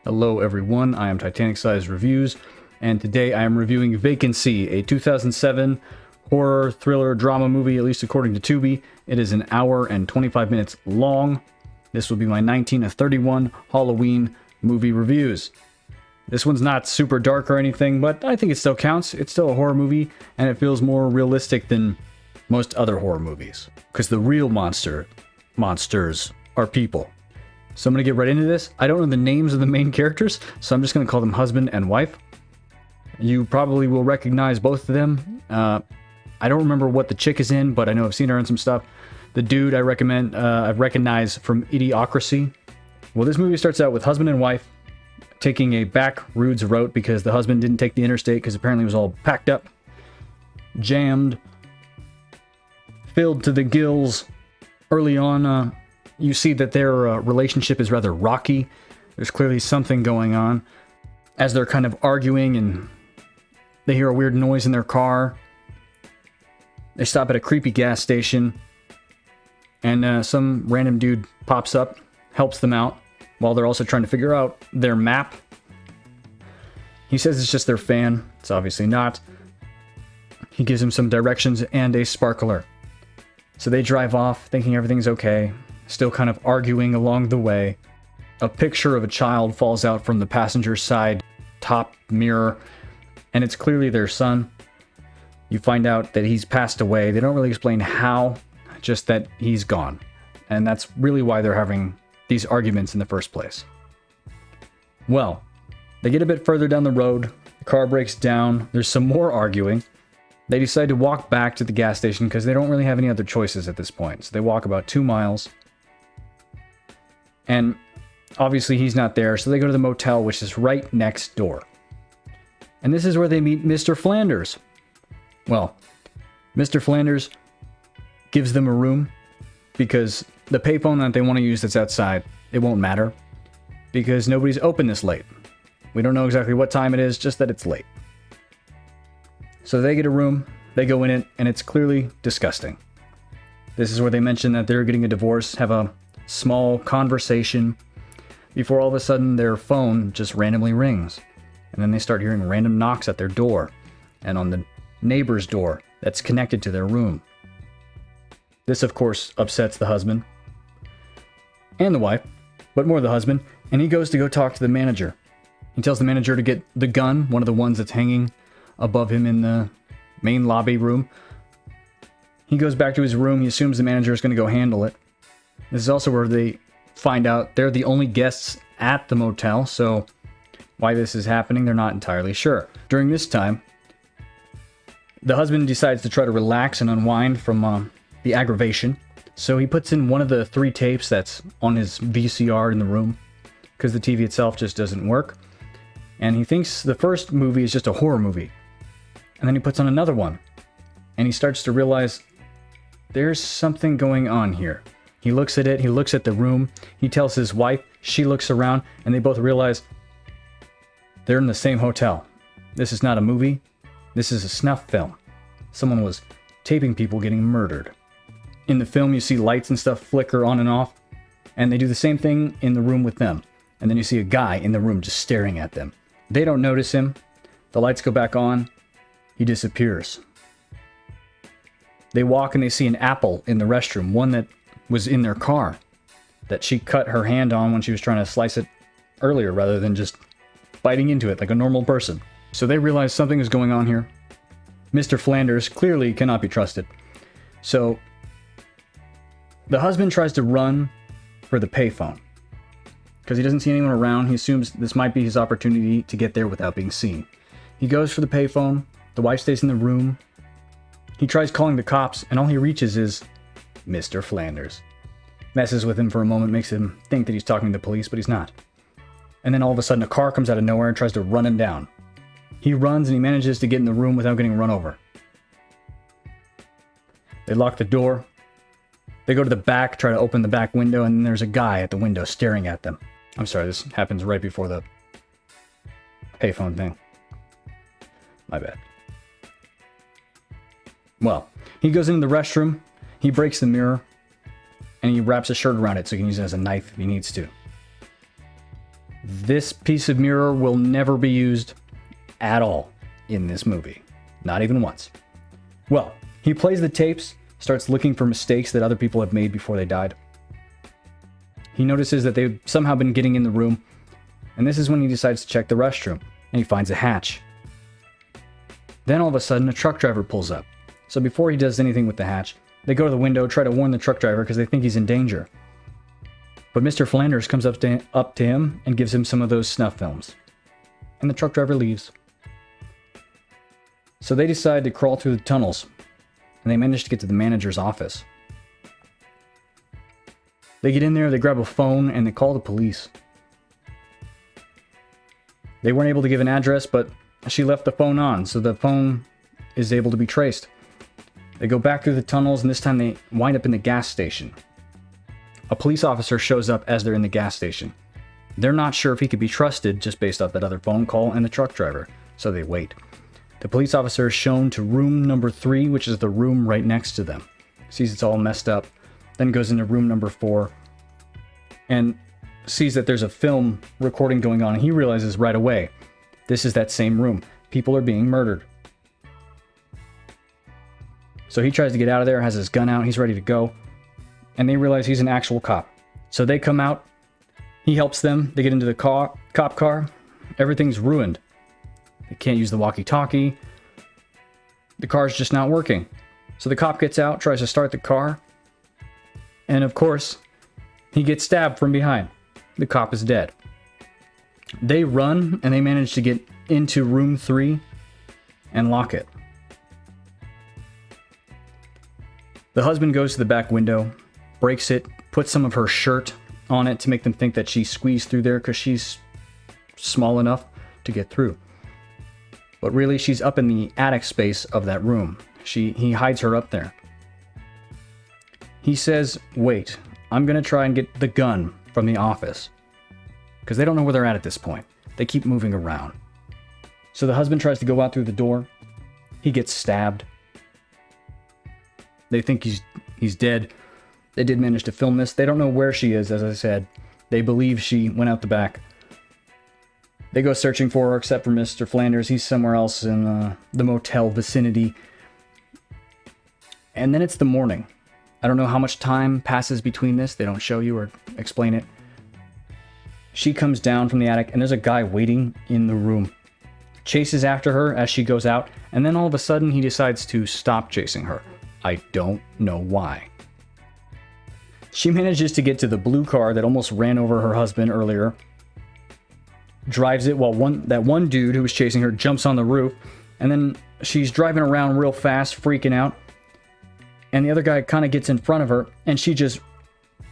Hello everyone, I am TitanicSizedReviews, and today I am reviewing Vacancy, a 2007 horror thriller drama movie, at least according to Tubi. It is an hour and 25 minutes long. This will be my 19 of 31 Halloween movie reviews. This one's not super dark or anything, but I think it still counts. It's still a horror movie, and it feels more realistic than most other horror movies. Because the real monsters are people. So I'm going to get right into this. I don't know the names of the main characters, so I'm just going to call them husband and wife. You probably will recognize both of them. I don't remember what the chick is in, but I know I've seen her in some stuff. The dude I recognize from Idiocracy. Well, this movie starts out with husband and wife taking a back roads route because the husband didn't take the interstate because apparently it was all packed up, jammed, filled to the gills. Early on, you see that their relationship is rather rocky. There's clearly something going on. As they're kind of arguing and they hear a weird noise in their car, they stop at a creepy gas station, and some random dude pops up, helps them out, while they're also trying to figure out their map. He says it's just their fan. It's obviously not. He gives them some directions and a sparkler. So they drive off, thinking everything's okay, still kind of arguing along the way. A picture of a child falls out from the passenger side top mirror, and it's clearly their son. You find out that he's passed away. They don't really explain how, just that he's gone. And that's really why they're having these arguments in the first place. Well, they get a bit further down the road, the car breaks down, there's some more arguing. They decide to walk back to the gas station because they don't really have any other choices at this point. So they walk about 2 miles. And obviously he's not there, so they go to the motel, which is right next door. And this is where they meet Mr. Flanders. Well, Mr. Flanders gives them a room because the payphone that they want to use that's outside, it won't matter because nobody's open this late. We don't know exactly what time it is, just that it's late. So they get a room, they go in it, and it's clearly disgusting. This is where they mention that they're getting a divorce, have a small conversation, before all of a sudden their phone just randomly rings. And then they start hearing random knocks at their door, and on the neighbor's door that's connected to their room. This, of course, upsets the husband and the wife, but more the husband, and he goes to go talk to the manager. He tells the manager to get the gun, one of the ones that's hanging above him in the main lobby room. He goes back to his room. He assumes the manager is going to go handle it. This is also where they find out they're the only guests at the motel, so why this is happening, they're not entirely sure. During this time, the husband decides to try to relax and unwind from the aggravation, so he puts in one of the 3 tapes that's on his VCR in the room, because the TV itself just doesn't work, and he thinks the first movie is just a horror movie. And then he puts on another one, and he starts to realize there's something going on here. He looks at it, he looks at the room, he tells his wife, she looks around, and they both realize they're in the same hotel. This is not a movie, this is a snuff film. Someone was taping people getting murdered. In the film, you see lights and stuff flicker on and off, and they do the same thing in the room with them. And then you see a guy in the room just staring at them. They don't notice him, the lights go back on, he disappears. They walk and they see an apple in the restroom, one that was in their car, that she cut her hand on when she was trying to slice it earlier, rather than just biting into it like a normal person. So they realize something is going on here. Mr. Flanders clearly cannot be trusted. So the husband tries to run for the payphone because he doesn't see anyone around. He assumes this might be his opportunity to get there without being seen. He goes for the payphone. The wife stays in the room. He tries calling the cops, and all he reaches is Mr. Flanders. Messes with him for a moment, makes him think that he's talking to the police, but he's not. And then all of a sudden a car comes out of nowhere and tries to run him down. He runs and he manages to get in the room without getting run over. They lock the door. They go to the back, try to open the back window, and then there's a guy at the window staring at them. I'm sorry, this happens right before the payphone thing. My bad. Well, he goes into the restroom, he breaks the mirror, and he wraps a shirt around it so he can use it as a knife if he needs to. This piece of mirror will never be used at all in this movie. Not even once. Well, he plays the tapes, starts looking for mistakes that other people have made before they died. He notices that they've somehow been getting in the room, and this is when he decides to check the restroom, and he finds a hatch. Then all of a sudden, a truck driver pulls up. So before he does anything with the hatch, they go to the window, try to warn the truck driver because they think he's in danger. But Mr. Flanders comes up to him and gives him some of those snuff films. And the truck driver leaves. So they decide to crawl through the tunnels, and they manage to get to the manager's office. They get in there, they grab a phone, and they call the police. They weren't able to give an address, but she left the phone on, so the phone is able to be traced. They go back through the tunnels, and this time they wind up in the gas station. A police officer shows up as they're in the gas station. They're not sure if he could be trusted just based off that other phone call and the truck driver, so they wait. The police officer is shown to room number 3, which is the room right next to them. Sees it's all messed up, then goes into room number 4, and sees that there's a film recording going on, and he realizes right away, this is that same room. People are being murdered. So he tries to get out of there, has his gun out, he's ready to go. And they realize he's an actual cop. So they come out, he helps them, they get into the cop car, everything's ruined. They can't use the walkie-talkie, the car's just not working. So the cop gets out, tries to start the car, and of course, he gets stabbed from behind. The cop is dead. They run, and they manage to get into room 3 and lock it. The husband goes to the back window, breaks it, puts some of her shirt on it to make them think that she squeezed through there because she's small enough to get through. But really, she's up in the attic space of that room. He hides her up there. He says, wait, I'm going to try and get the gun from the office. Because they don't know where they're at this point. They keep moving around. So the husband tries to go out through the door. He gets stabbed. They think he's dead. They did manage to film this. They don't know where she is, as I said. They believe she went out the back. They go searching for her, except for Mr. Flanders. He's somewhere else in the motel vicinity. And then it's the morning. I don't know how much time passes between this. They don't show you or explain it. She comes down from the attic, and there's a guy waiting in the room. Chases after her as she goes out, and then all of a sudden he decides to stop chasing her. I don't know why. She manages to get to the blue car that almost ran over her husband earlier. Drives it while that one dude who was chasing her jumps on the roof. And then she's driving around real fast, freaking out. And the other guy kind of gets in front of her, and she just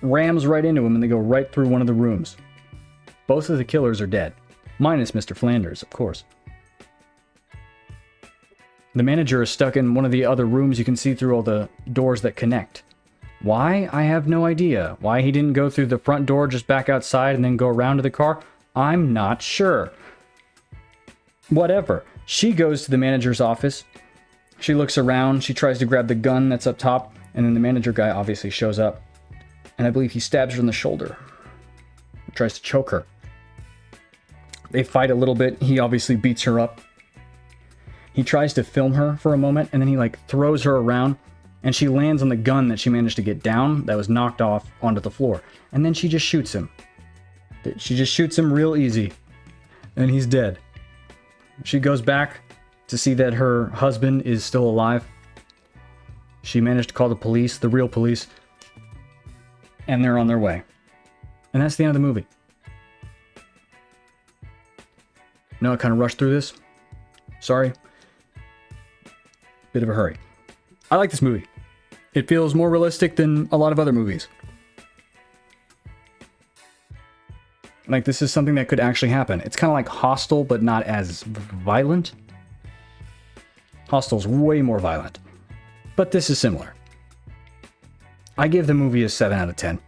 rams right into him, and they go right through one of the rooms. Both of the killers are dead. Minus Mr. Flanders, of course. The manager is stuck in one of the other rooms. You can see through all the doors that connect. Why? I have no idea. Why he didn't go through the front door, just back outside, and then go around to the car? I'm not sure. Whatever. She goes to the manager's office. She looks around. She tries to grab the gun that's up top, and then the manager guy obviously shows up. And I believe he stabs her in the shoulder. Tries to choke her. They fight a little bit. He obviously beats her up. He tries to film her for a moment, and then he throws her around, and she lands on the gun that she managed to get down that was knocked off onto the floor. And then she just shoots him. She just shoots him real easy, and he's dead. She goes back to see that her husband is still alive. She managed to call the police, the real police, and they're on their way. And that's the end of the movie. No, I kind of rushed through this. Sorry. Bit of a hurry. I like this movie. It feels more realistic than a lot of other movies. This is something that could actually happen. It's kind of like Hostel, but not as violent. Hostel's way more violent. But this is similar. I give the movie a 7 out of 10.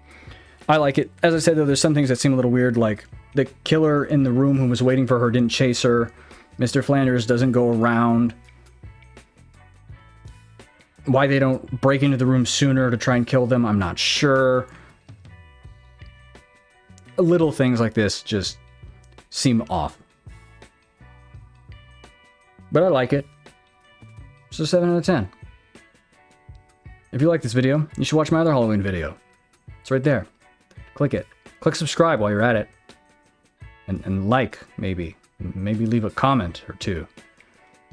I like it. As I said, though, there's some things that seem a little weird, like the killer in the room who was waiting for her didn't chase her. Mr. Flanders doesn't go around. Why they don't break into the room sooner to try and kill them, I'm not sure. Little things like this just seem off. But I like it. It's a 7 out of 10. If you like this video, you should watch my other Halloween video. It's right there. Click it. Click subscribe while you're at it. And like, maybe. Maybe leave a comment or two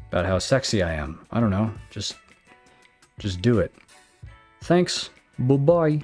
about how sexy I am. I don't know. Just do it. Thanks. Bye-bye.